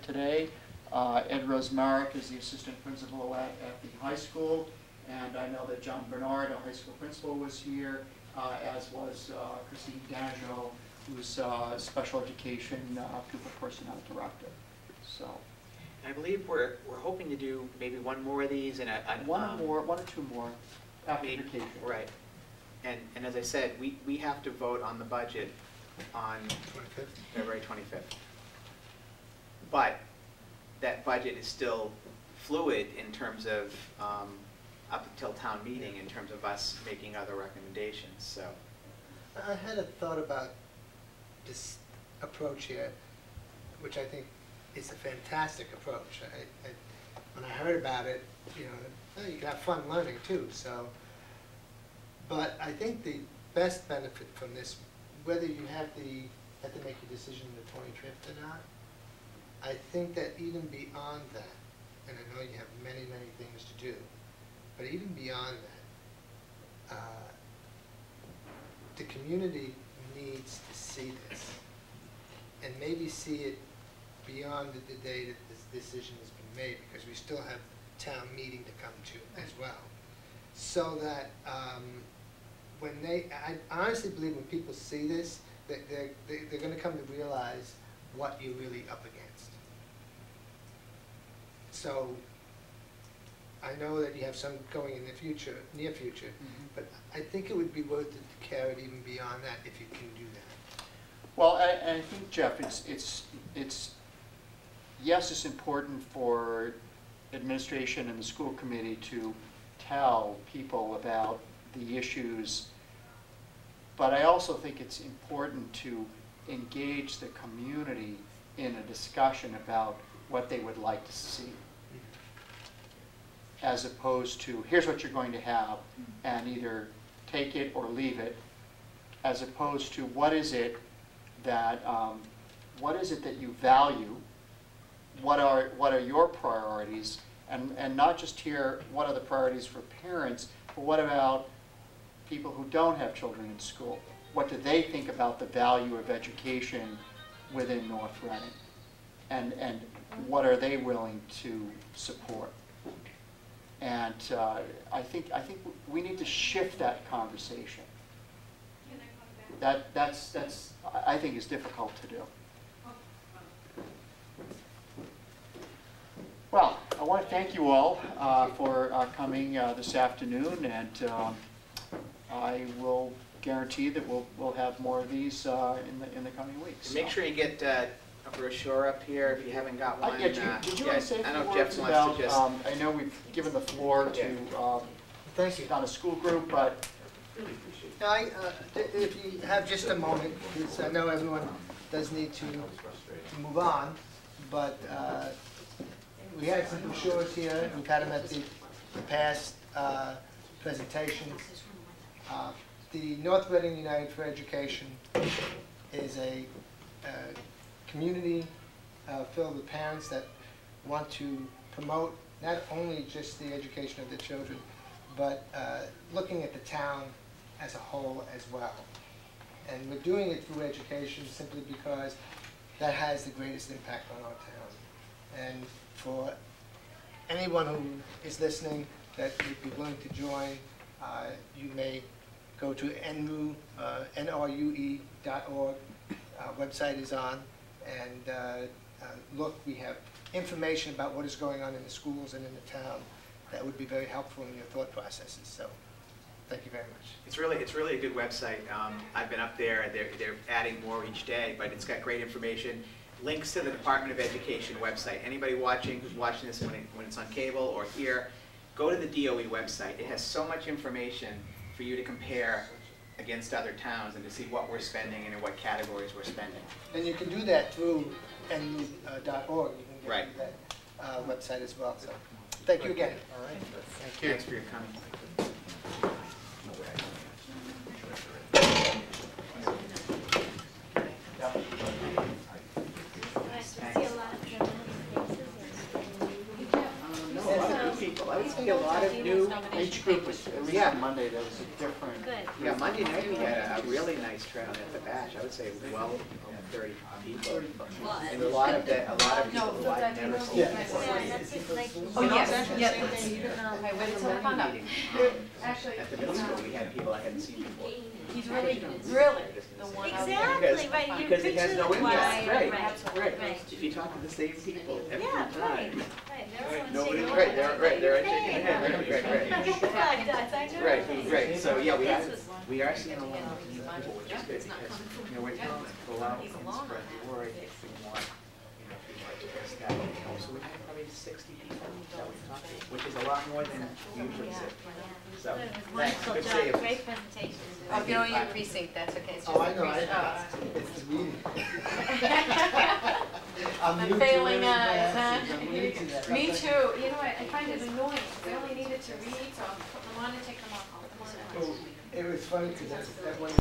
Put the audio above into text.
today. Ed Rosmarek is the assistant principal at the high school, and I know that John Bernard, our high school principal, was here, as was Christine Danjo, who's special education pupil personnel director. So, I believe we're hoping to do maybe one more of these and one or two more after vacation. Right. And as I said, we have to vote on the budget on 25th? February 25th. But that budget is still fluid in terms of up until town meeting, in terms of us making other recommendations. So I had a thought about this approach here, which I think is a fantastic approach. When I heard about it, you can have fun learning too. So, but I think the best benefit from this, whether you have to make a decision on the 25th or not, I think that even beyond that, and I know you have many, many things to do, but even beyond that, the community needs to see this, and maybe see it beyond the day that this decision has been made, because we still have town meeting to come to as well. So that when I honestly believe when people see this, that they're going to come to realize what you're really up against. So I know that you have some going in the future, near future, but I think it would be worth it to carry it even beyond that if you can do that. Well, I think, Jeff, yes, it's important for administration and the school committee to tell people about the issues, but I also think it's important to engage the community in a discussion about what they would like to see, as opposed to, here's what you're going to have, and either take it or leave it, as opposed to what is it that you value, what are your priorities, and not just hear what are the priorities for parents, but what about people who don't have children in school? What do they think about the value of education within North Reading? And what are they willing to support? And I think we need to shift that conversation. That's I think is difficult to do. Well, I want to thank you all for coming this afternoon, and I will guarantee that we'll have more of these in the coming weeks. Make sure you get a brochure up here if you haven't got one. Did you want to say a few words about, I know we've given the floor to Thank you. on a school group, but if you have just a moment, because I know everyone does need to move on, but we had some brochures here. We've had them at the past presentations. The North Reading United for Education is a community filled with parents that want to promote not only just the education of their children, but looking at the town as a whole as well. And we're doing it through education simply because that has the greatest impact on our town. And for anyone who is listening that would be willing to join, you may go to nrue.org. Website is on, and look, we have information about what is going on in the schools and in the town that would be very helpful in your thought processes. So thank you very much. It's really a good website. I've been up there. They're adding more each day, but it's got great information. Links to the Department of Education website. Anybody who's watching this when it's on cable or here, go to the DOE website. It has so much information for you to compare against other towns and to see what we're spending and in what categories we're spending. And you can do that through nu.org. You can get to that website as well. So thank you again. all right. Thank you. Thanks for your coming. I would say a lot of new. Each group was, at least on Monday, there was a different. Yeah, Monday night we had a really nice turnout at the bash. I would say well over 30 people. And a lot of people never seen Yeah. before. Oh, yes, yes. I waited till I found out. Actually, At the middle school, we had people I hadn't seen before. he's really, really the one out there. Exactly, right, your Because it has no pictures impact, wide, right, right. If you talk to the same people every Yeah, time. right, right, Nobody, they're all right, they're shaking Hey. their head, Right. right, so, yeah, This was- we are seeing a lot of people, which is good, because, you know, we're telling them, go out and spread the word if we want, you know, if we want to test that, you know, so we have probably 60 people that we talk to, which is a lot more than we usually see. So, It was thanks, wonderful good job, seeing you. great presentation. Oh, you don't need a precinct, that's okay. It's Oh, I just a know, precinct. it's a meeting. I'm new to failing it, eyes, huh? I'm new to that. Me too. You know, I find it annoying, 'cause I only needed to read, so I'm putting them on and take them off. It was funny, because that one